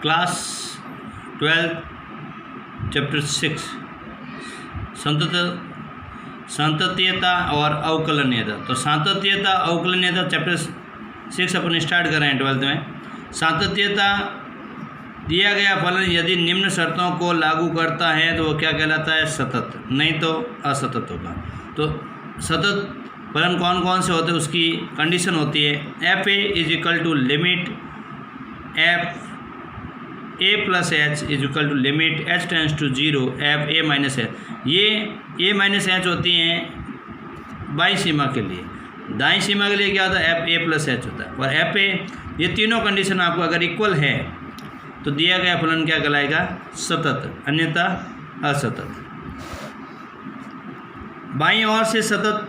Class 12 chapter 6 सांतत्यता और अवकलनीयता। तो सांतत्यता अवकलनीयता chapter 6 अपन start कर रहे हैं 12th में। सांतत्यता दिया गया फलन यदि निम्न शर्तों को लागू करता है तो वो क्या कहलाता है? सतत, नहीं तो असतत होगा। तो सतत फलन कौन कौन से होते हैं उसकी कंडीशन होती है f a is equal to limit f a plus h is equal to limit h tends to 0 f a minus h. ये ए माइनस एच होती हैं बाईं सीमा के लिए, दाईं सीमा के लिए क्या होता है? एफ ए प्लस एच होता है। और एफ ए ये तीनों कंडीशन आपको अगर इक्वल है तो दिया गया फलन क्या कहलाएगा? सतत, अन्यथा असतत। बाईं ओर से सतत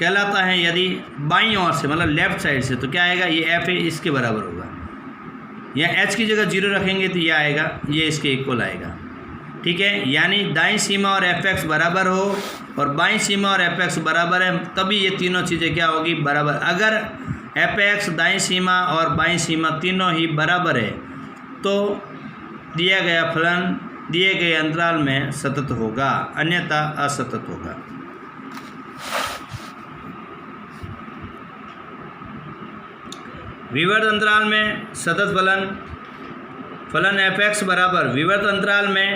कहलाता है यदि बाईं ओर से मतलब लेफ्ट साइड से, तो क्या आएगा? ये एफ ए इसके बराबर होगा, या एच की जगह 0 रखेंगे तो ये आएगा, ये इसके इक्वल आएगा। ठीक है, यानी दाईं सीमा और एफ एक्स बराबर हो और बाईं सीमा और एफ एक्स बराबर है, तभी ये तीनों चीज़ें क्या होगी? बराबर। अगर एफ एक्स दाईं सीमा और बाईं सीमा तीनों ही बराबर है तो दिया गया फलन दिए गए अंतराल में सतत होगा, अन्यथा असतत होगा। विवर्त अंतराल में सतत फलन एफ एक्स बराबर विवर्त अंतराल में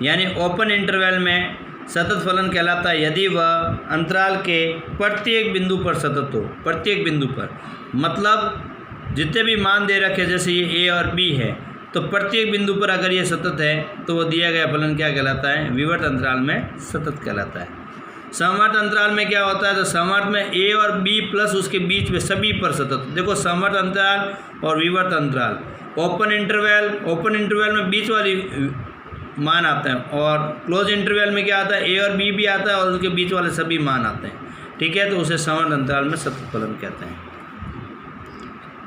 यानी ओपन इंटरवल में सतत फलन कहलाता है यदि वह अंतराल के प्रत्येक बिंदु पर सतत हो। प्रत्येक बिंदु पर मतलब जितने भी मान दे रखे, जैसे ये ए और बी है, तो प्रत्येक बिंदु पर अगर ये सतत है तो वो दिया गया फलन क्या कहलाता है? विवर्त अंतराल में सतत कहलाता है। समवर्त अंतराल में क्या होता है? तो समवर्त में ए और बी प्लस उसके बीच में सभी पर सतत। देखो, समवर्त अंतराल और विवर्त अंतराल, ओपन इंटरवल में बीच वाली मान आते हैं, और क्लोज इंटरवल में क्या आता है? ए और बी भी आता है और उसके बीच वाले सभी मान आते हैं। ठीक है, तो उसे समवर्त अंतराल में सतत फलन कहते हैं।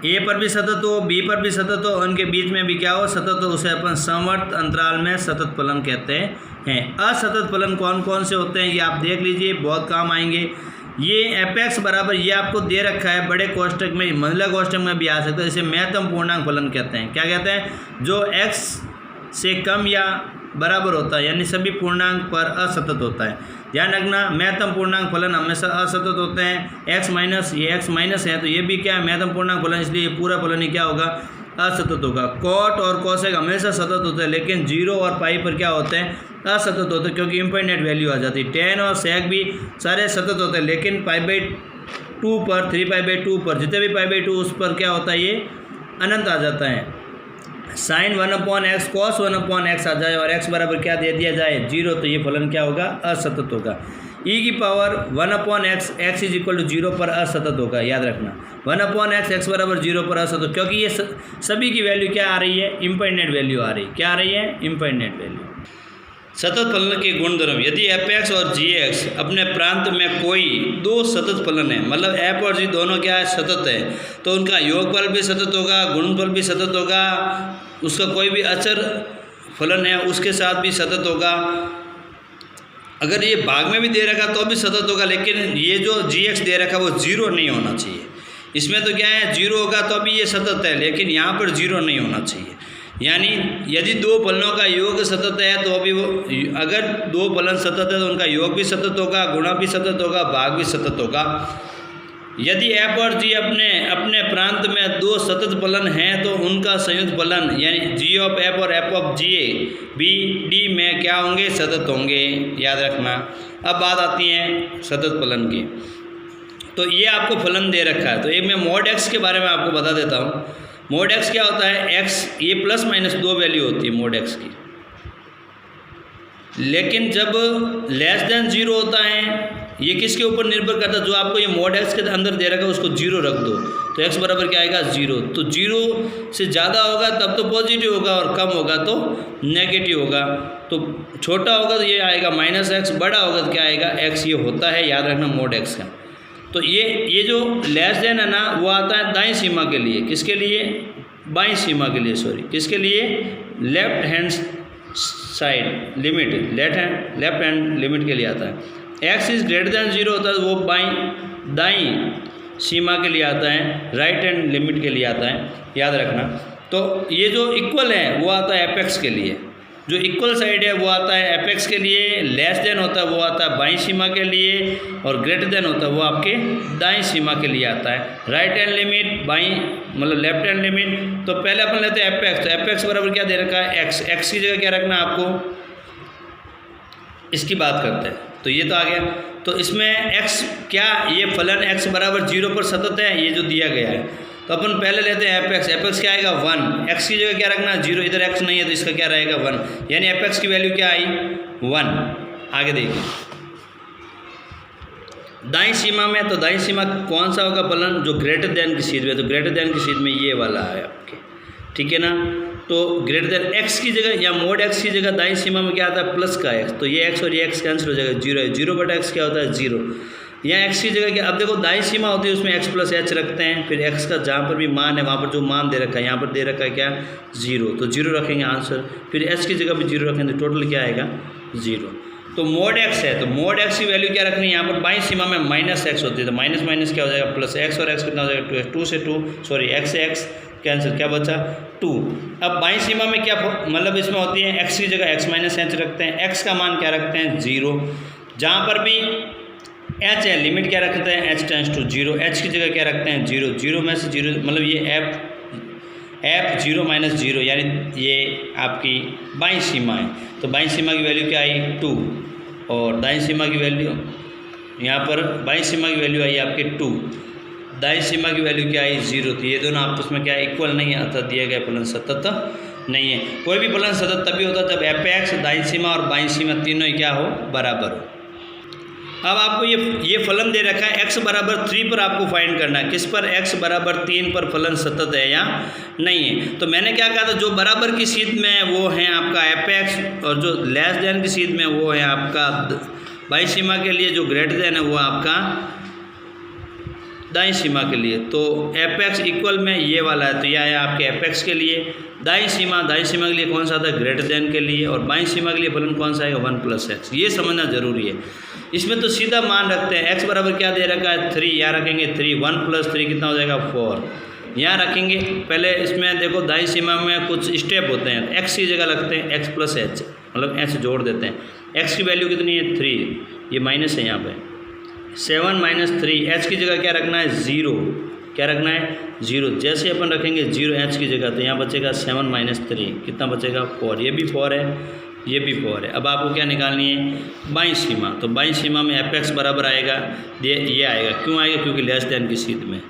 ए पर भी सतत हो, बी पर भी सतत हो, उनके बीच में भी क्या हो? सतत हो, उसे अपन समवर्त अंतराल में सतत फलन कहते हैं। असतत फलन कौन कौन से होते हैं ये आप देख लीजिए, बहुत काम आएंगे। ये एफ एक्स बराबर ये आपको दे रखा है बड़े कोष्टक में, मंझला कोष्टक में भी आ सकता है, इसे महत्तम पूर्णांक फलन कहते हैं। क्या कहते हैं? जो एक्स से कम या बराबर होता है, यानी सभी पूर्णांक पर असतत होता है। ध्यान रखना, महत्तम पूर्णांक फलन हमेशा असतत होते हैं। एक्स माइनस, ये एक्स माइनस है तो ये भी क्या है? महत्तम पूर्णांक फलन, इसलिए पूरा फलन ही क्या होगा? असतत होगा। कॉट और कोसेक हमेशा सतत होते हैं, लेकिन 0 और पाई पर क्या होते हैं? असतत होते हैं, क्योंकि इनफाइनाइट वैल्यू आ जाती है। टेन और सेक भी सारे सतत होते हैं, लेकिन π/2 पर, 3π/2 पर, जितने भी π/2 उस पर क्या होता है? ये अनंत आ जाता है। साइन 1/x कॉस 1/x आ जाए और x बराबर क्या दे दिया जाए? 0, तो ये फलन क्या होगा? असतत होगा। e की power 1/x x is equal to 0 पर असतत होगा, याद रखना। 1/x x बराबर 0 पर असतत, क्योंकि ये सभी की वैल्यू क्या आ रही है? इनफाइनाइट वैल्यू आ रही है। क्या आ रही है? Infinite value. सतत फलन के गुणधर्म, यदि एफ एक्स और जी एक्स अपने प्रांत में कोई दो सतत फलन है, मतलब एफ और जी दोनों क्या है? सतत है, तो उनका योगफल भी सतत होगा, गुणनफल भी सतत होगा, उसका कोई भी अचर फलन है उसके साथ भी सतत होगा। अगर ये भाग में भी दे रखा तो भी सतत होगा, लेकिन ये जो जी एक्स दे रखा वो 0 नहीं होना चाहिए। इसमें तो क्या है? 0 होगा तो भी ये सतत है, लेकिन यहाँ पर 0 नहीं होना चाहिए। यानी यदि दो फलनों का योग सतत है तो अभी वो, अगर दो फलन सतत है तो उनका योग भी सतत होगा, गुणा भी सतत होगा, भाग भी सतत होगा। यदि एफ और जी अपने प्रांत में दो सतत फलन हैं तो उनका संयुक्त फलन यानी जी ऑफ एफ और f of g B D में क्या होंगे? सतत होंगे, याद रखना। अब बात आती है सतत फलन की। तो ये आपको फलन दे रखा है, तो एक मैं मॉड एक्स के बारे में आपको बता देता हूँ। मॉड एक्स क्या होता है? एक्स ये प्लस माइनस 2 वैल्यू होती है मॉड एक्स की, लेकिन जब लेस देन 0 होता है, ये किसके ऊपर निर्भर करता है? जो आपको ये मॉड एक्स के अंदर दे रखा है उसको 0 रख दो, तो एक्स बराबर क्या आएगा? 0। तो 0 से ज़्यादा होगा तब तो पॉजिटिव होगा और कम होगा तो नेगेटिव होगा। तो छोटा होगा तो ये आएगा -x, बड़ा होगा तो क्या आएगा? x। ये होता है, याद रखना, मॉड एक्स का। तो ये जो लेस देन है ना, वो आता है दाईं सीमा के लिए, किसके लिए? बाईं सीमा के लिए, सॉरी, किसके लिए? Left hand side limit, left hand limit के लिए आता है। x इज ग्रेटर देन 0 होता है, वो दाईं सीमा के लिए आता है, राइट हैंड लिमिट के लिए आता है, याद रखना। तो ये जो इक्वल है वो आता है एपेक्स के लिए, जो इक्वल साइड है वो आता है एपेक्स के लिए, लेस देन होता है वो आता है बाईं सीमा के लिए, और ग्रेटर देन होता है वो आपके दाईं सीमा के लिए आता है। राइट हैंड लिमिट, बाईं मतलब लेफ्ट हैंड लिमिट। तो पहले अपन लेते हैं एपेक्स। तो एपेक्स बराबर क्या दे रखा है, एक्स। एक्स की जगह क्या रखना है आपको, इसकी बात करते हैं। तो ये तो आ गया। तो इसमें एक्स क्या, ये फलन एक्स बराबर 0 पर सतत है, ये जो दिया गया है। तो अपन पहले लेते हैं एपेक्स। एपेक्स क्या आएगा 1। एक्स की जगह क्या रखना है 0, इधर एक्स नहीं है तो इसका क्या रहेगा 1, यानी एपेक्स की वैल्यू क्या आई 1। आगे देखिए दाईं सीमा में, तो दाईं सीमा कौन सा होगा फलन, जो ग्रेटर देन की सीध में। तो ग्रेटर देन की सीध में ये वाला है आपके, ठीक है ना। तो ग्रेटर देन एक्स की जगह या मोड एक्स की जगह दाईं सीमा में क्या आता है प्लस का एक्स। तो ये एक्स और ये एक्स कैंसिल हो जाएगा, 0 है। 0 बटा एक्स क्या होता है 0। यहाँ एक्स की जगह क्या, अब देखो दाईं सीमा होती है उसमें एक्स प्लस एच रखते हैं, फिर एक्स का जहाँ पर भी मान है वहाँ पर जो मान दे रखा है, यहाँ पर दे रखा है क्या 0, तो 0 रखेंगे आंसर। फिर एच की जगह भी 0 रखेंगे तो टोटल क्या आएगा 0। तो मोड एक्स है, तो मोड एक्स की वैल्यू क्या रखनी है, यहाँ पर बाईं सीमा में माइनस एक्स होती है, तो माइनस माइनस क्या हो जाएगा प्लस एक्स, और एक्स कितना हो जाएगा 2 2 से 2 सॉरी एक्स से एक्स कैंसिल, क्या बचा 2। अब बाईं सीमा में क्या मतलब इसमें होती है, एक्स की जगह एक्स माइनस एच रखते हैं, एक्स का मान क्या रखते हैं 0, जहाँ पर भी एच है लिमिट क्या रखते हैं एच टेंस टू 0, एच की जगह क्या रखते हैं 0, 0 में से 0 मतलब ये एफ 0 माइनस 0, यानी ये आपकी बाईं सीमा है। तो बाईं सीमा की वैल्यू क्या आई 2, और दाईं सीमा की वैल्यू यहाँ पर बाईं सीमा की वैल्यू आई आपकी 2, दाईं सीमा की वैल्यू क्या आई 0। तो ये दोनों आपस में क्या इक्वल नहीं है, अर्थात दिया गया फलन सतत नहीं है। कोई भी फलन सतत तभी होता है जब एपेक्स, दाईं सीमा और बाईं सीमा तीनों ही क्या हो बराबर हो। अब आपको ये फलन दे रखा है x बराबर 3 पर आपको फाइंड करना है, किस पर, x बराबर 3 पर फलन सतत है या नहीं है। तो मैंने क्या कहा था, जो बराबर की सीध में वो है आपका एपेक्स, और जो लेस देन की सीध में वो है आपका बाईं सीमा के लिए, जो ग्रेटर देन है वो आपका दाईं सीमा के लिए। तो एपेक्स इक्वल में ये वाला है, तो यह है आपके एपेक्स के लिए। दाईं सीमा के लिए कौन सा था ग्रेटर देन के लिए, और बाईं सीमा के लिए फलन कौन सा आएगा 1 प्लस एक्स। ये समझना जरूरी है। इसमें तो सीधा मान रखते हैं, x बराबर क्या दे रखा है 3, यहाँ रखेंगे 3, 1 प्लस 3 कितना हो जाएगा 4, यहाँ रखेंगे। पहले इसमें देखो दाईं सीमा में कुछ स्टेप होते हैं, x की जगह लगते हैं x प्लस एच, मतलब h जोड़ देते हैं। x की वैल्यू कितनी है 3, ये माइनस है यहाँ पे 7 माइनस 3, h की जगह क्या रखना है 0, क्या रखना है 0। जैसे अपन रखेंगे 0 h की जगह, तो यहाँ बचेगा 7 माइनस 3 कितना बचेगा 4, ये भी 4 है, ये भी 4 है। अब आपको क्या निकालनी है बाईं सीमा। तो बाईं सीमा में एपेक्स बराबर आएगा ये आएगा, क्यों आएगा, क्योंकि लेस देन की सीध में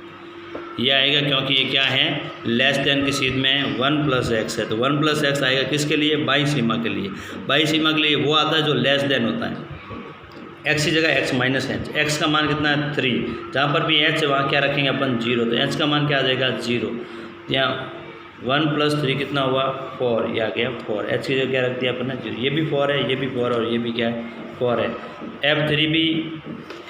ये आएगा, क्योंकि ये क्या है लेस देन की सीध में 1 प्लस एक्स है। तो 1 प्लस एक्स आएगा किसके लिए, बाईं सीमा के लिए। बाईं सीमा के लिए वो आता है जो लेस देन होता है, एक्स की जगह एक्स माइनस एच। एक्स का मान कितना है 3, जहाँ पर भी एच है वहाँ क्या रखेंगे अपन 0, तो एच का मान क्या आ जाएगा 0। यहाँ 1 प्लस 3 कितना हुआ 4, ये आ गया 4। एच की जगह क्या रख दिया अपन ने 0, ये भी 4 है, ये भी 4 है, और ये भी क्या है 4 है। F3 भी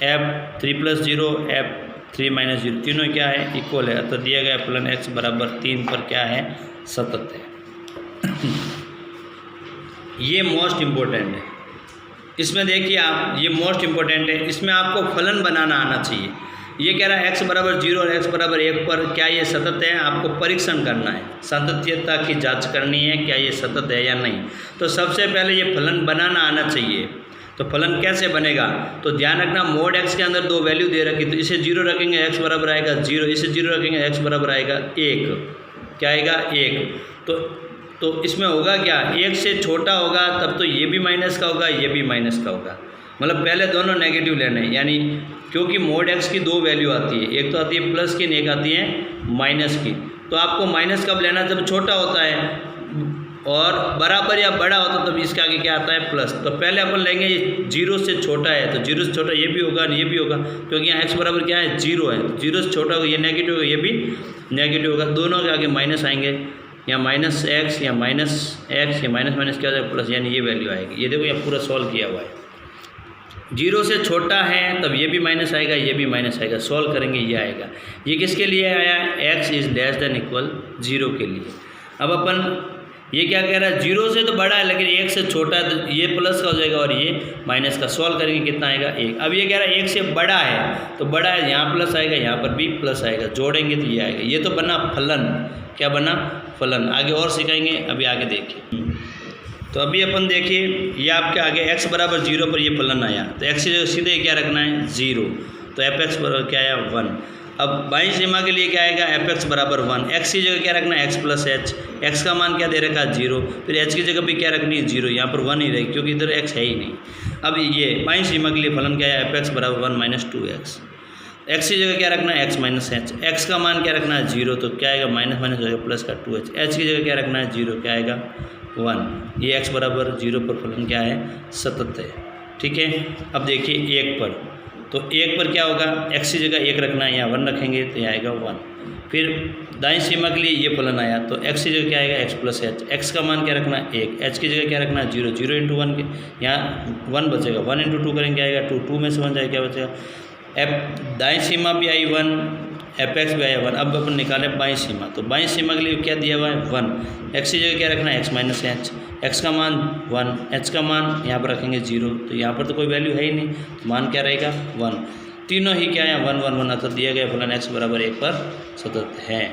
F3 प्लस 0 F3 माइनस 0 तीनों क्या है इक्वल है। तो दिया गया फलन x बराबर 3 पर क्या है सतत है। ये मोस्ट इम्पोर्टेंट है, इसमें देखिए आप, ये मोस्ट इम्पोर्टेंट है, इसमें आपको फलन बनाना आना चाहिए। ये कह रहा है x बराबर 0 और x बराबर 1 पर क्या ये सतत है, आपको परीक्षण करना है, सातत्यता की जांच करनी है क्या ये सतत है या नहीं। तो सबसे पहले ये फलन बनाना आना चाहिए। तो फलन कैसे बनेगा, तो ध्यान रखना मोड x के अंदर 2 वैल्यू दे रखी, तो इसे 0 रखेंगे x बराबर आएगा 0, इसे 0 रखेंगे x बराबर आएगा 1, क्या आएगा 1। तो इसमें होगा क्या, 1 से छोटा होगा तब तो ये भी माइनस का होगा, ये भी माइनस का होगा, मतलब पहले दोनों नेगेटिव लेने हैं। यानी क्योंकि मोड x की 2 वैल्यू आती है, एक तो आती है प्लस की, एक आती है माइनस की। तो आपको माइनस कब लेना, जब छोटा होता है, और बराबर या बड़ा होता है तब इसके आगे क्या आता है प्लस। तो पहले अपन लेंगे 0 से छोटा है, तो 0 से छोटा ये भी होगा ये भी होगा, क्योंकि यहाँ x बराबर क्या है 0 है, 0 से छोटा होगा, ये नेगेटिव होगा, ये भी नेगेटिव होगा, दोनों के आगे माइनस आएंगे, या माइनस एक्स या माइनस एक्स या माइनस माइनस क्या हो जाएगा प्लस, यानी ये वैल्यू आएगी। ये देखो यहाँ पूरा सॉल्व किया हुआ है, 0 से छोटा है तब ये भी माइनस आएगा, ये भी माइनस आएगा, सॉल्व करेंगे ये आएगा। ये किसके लिए आया, x is less than equal 0 के लिए। अब अपन ये क्या कह रहा है, 0 से तो बड़ा है लेकिन 1 से छोटा है, तो ये प्लस का हो जाएगा और ये माइनस का। सॉल्व करेंगे कितना आएगा 1। अब ये कह रहा है 1 से बड़ा है, तो बड़ा है यहाँ प्लस आएगा, यहाँ पर भी प्लस आएगा, जोड़ेंगे तो ये आएगा। ये तो बना फलन, क्या बना फलन। आगे और सिखाएंगे, अभी आगे देखिए। तो अभी अपन देखिए ये आपके आगे x बराबर 0 पर ये फलन आया, तो x की जगह सीधे क्या रखना है 0, तो fx बराबर क्या आया 1। अब बाईं सीमा के लिए क्या आएगा fx बराबर 1, x की जगह क्या रखना है x प्लस एच, x का मान क्या दे रखा है 0, फिर h की जगह भी क्या रखनी है 0, यहाँ पर 1 ही रहेगी क्योंकि इधर x है ही नहीं। अब ये बाईं सीमा के लिए फलन क्या है fx बराबर 1 माइनस 2x, x की जगह क्या रखना है x माइनस एच, x का मान क्या रखना है 0, तो क्या आएगा माइनस माइनस हो जाएगा प्लस का 2h, h की जगह क्या रखना है 0, क्या आएगा 1। ये x बराबर 0 पर फलन क्या है सतत है, ठीक है। अब देखिए 1 पर, तो 1 पर क्या होगा, x की जगह 1 रखना है, यहाँ 1 रखेंगे तो यहाँ आएगा 1। फिर दाईं सीमा के लिए ये फलन आया, तो x की जगह क्या आएगा x प्लस एच, x का मान क्या रखना है 1, h की जगह क्या रखना है 0, 0 इंटू 1 के यहाँ 1 बचेगा, 1 इंटू 2 करेंगे क्या आएगा 2, 2 में से 1 जाएगा क्या बचेगा दाईं सीमा भी आई 1, fx भी आया 1। अब अपन निकालें बाईं सीमा, तो बाईं सीमा के लिए क्या दिया हुआ है 1, x की जगह क्या रखना है x माइनस एच, x का मान 1, h का मान यहाँ पर रखेंगे 0, तो यहाँ पर तो कोई वैल्यू है ही नहीं, तो मान क्या रहेगा 1। तीनों ही क्या है 1 1 1, तो दिया गया फलन x बराबर 1 पर सतत है।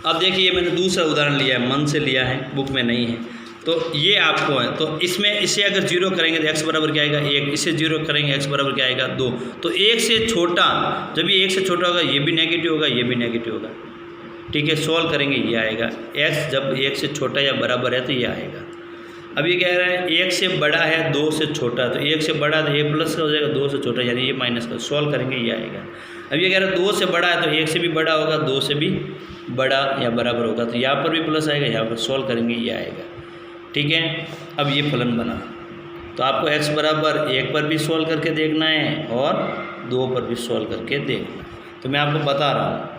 अब देखिए मैंने दूसरा उदाहरण लिया है, मन से लिया है, बुक में नहीं है, तो ये आपको है। तो इसमें इसे अगर 0 करेंगे तो x बराबर क्या आएगा 1, इसे 0 करेंगे x बराबर क्या आएगा 2। तो 1 से छोटा, जब ये 1 से छोटा होगा ये भी नेगेटिव होगा, ये भी नेगेटिव होगा, ठीक है। सॉल्व करेंगे ये आएगा x जब 1 से छोटा या बराबर है तो ये आएगा। अब ये कह रहा है 1 से बड़ा है 2 से छोटा, तो 1 से बड़ा तो ये प्लस का हो जाएगा, 2 से छोटा यानी ये माइनस का। सॉल्व करेंगे ये आएगा। अब ये कह रहा है 2 से बड़ा है तो 1 से भी बड़ा होगा, 2 से भी बड़ा या बराबर होगा, तो यहाँ पर भी प्लस आएगा, यहाँ पर सॉल्व करेंगे ये आएगा, ठीक है। अब ये फलन बना, तो आपको x बराबर 1 पर भी सॉल्व करके देखना है और 2 पर भी सॉल्व करके देखना है। तो मैं आपको बता रहा हूँ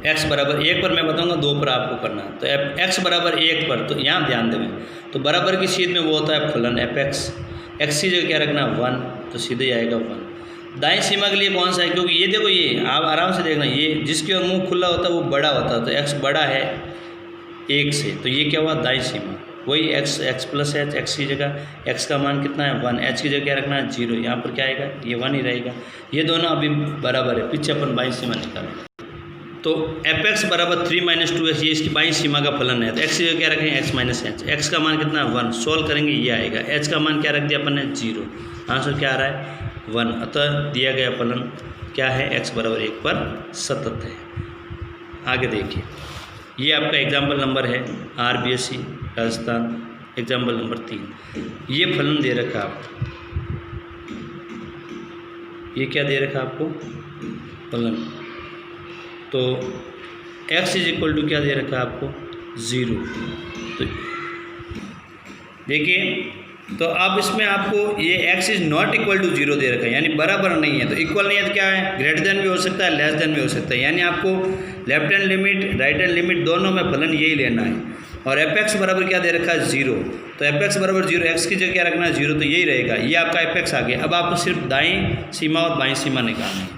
x बराबर 1 पर मैं बताऊंगा, 2 पर आपको करना है। तो x बराबर 1 पर, तो यहाँ ध्यान दें, तो बराबर की सीध में वो होता है फलन fx, x की जगह क्या रखना है 1, तो सीधे आएगा 1। दाईं सीमा के लिए कौन सा है, क्योंकि ये देखो ये आप आराम से देखना, ये जिसके ओर मुँह खुला होता है वो बड़ा होता है, तो x बड़ा है 1 से, तो ये क्या हुआ दाईं सीमा, वही x प्लस एच, x की जगह x का मान कितना है 1, h की जगह क्या रखना है 0, यहाँ पर क्या आएगा ये 1 ही रहेगा। ये दोनों अभी बराबर है, पीछे अपन बाईं सीमा निकालें, तो fx बराबर 3 माइनस 2h, ये इसकी बाईं सीमा का फलन है। तो x की जगह क्या रखेंगे x माइनस एच, x का मान कितना है 1, सॉल्व करेंगे ये आएगा। h का मान क्या रख दिया अपन ने 0, आंसर क्या आ रहा है 1, अतः दिया गया फलन क्या है x बराबर 1 पर सतत है। आगे देखिए, ये आपका एग्जाम्पल नंबर है RBSc राजस्थान, एग्जाम्पल नंबर 3। ये फलन दे रखा आपको, ये क्या दे रखा आपको फलन, तो x इज इक्वल टू क्या दे रखा आपको 0। तो देखिए, तो अब इसमें आपको ये x is not equal to 0 दे रखा है, यानी बराबर नहीं है। तो इक्वल नहीं है तो क्या है, ग्रेटर देन भी हो सकता है, लेस देन भी हो सकता है, यानी आपको left hand limit right hand limit दोनों में फलन यही लेना है। और fx बराबर क्या दे रखा है 0, तो fx बराबर 0, x की जगह क्या रखना है 0, तो यही रहेगा, ये आपका fx आ गया। अब आपको सिर्फ दाईं सीमा और बाईं सीमा निकालनी है,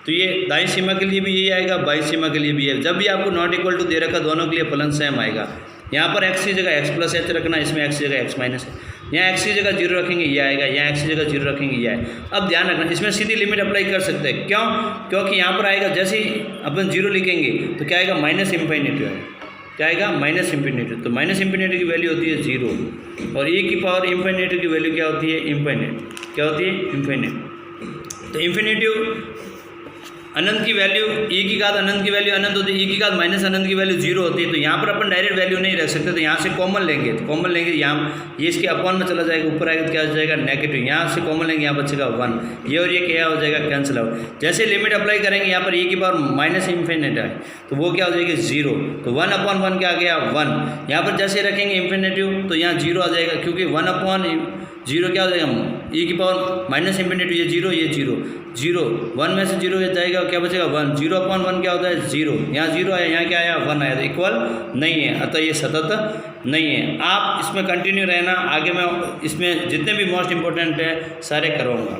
तो ये दाईं सीमा के लिए भी यही आएगा, बाईं सीमा के लिए भी है। जब भी आपको नॉट इक्वल टू दे रखा दोनों के लिए फलन सेम आएगा। यहाँ पर x की जगह x प्लस एच रखना, इसमें x की जगह x माइनस है, यहाँ x की जगह 0 रखेंगे ये आएगा, यहाँ x की जगह 0 रखेंगे ये आएगा। अब ध्यान रखना, इसमें सीधी लिमिट अप्लाई कर सकते हैं, क्यों, क्योंकि यहाँ पर आएगा जैसे ही अपन 0 लिखेंगे तो क्या आएगा माइनस इंफिनिटी आएगा, क्या आएगा माइनस इंफिनिटी। तो माइनस इंफिनिटी की वैल्यू होती है 0 और e की पावर इंफिनिटी की वैल्यू क्या होती है इंफिनिट, क्या होती है इंफिनिट। तो इंफिनिटी अनंत की वैल्यू, e की घात अनंत की वैल्यू अनंत होती है, e की घात माइनस अनंत की वैल्यू 0 होती है। तो यहाँ पर अपन डायरेक्ट वैल्यू नहीं रख सकते, तो यहाँ से कॉमन लेंगे, तो कॉमन लेंगे यहाँ, ये इसके अपॉन में चला जाएगा, ऊपर आएगा तो क्या हो जाएगा नेगेटिव, यहाँ से कॉमन लेंगे, यहाँ बचेगा 1, ये और ये क्या हो जाएगा कैंसिल आउट। जैसे लिमिट अप्लाई करेंगे यहाँ पर e की पावर माइनस इंफिनिटी है तो वो क्या हो जाएगी 0, तो 1/1 क्या आ गया 1। यहाँ पर जैसे रखेंगे इंफिनिटी तो यहाँ 0 आ जाएगा, क्योंकि 1/0 क्या हो जाएगा e की पावर माइनस इंफिनिटी, ये 0 ये 0 1 में से 0 जाएगा, क्या बचेगा 1, 0/1 क्या होता है 0, यहाँ 0 आया, यहाँ क्या आया 1 आया, तो इक्वल नहीं है, अतः ये सतत नहीं है। आप इसमें कंटिन्यू रहना, आगे मैं इसमें जितने भी मोस्ट इंपॉर्टेंट है सारे करवाऊँगा।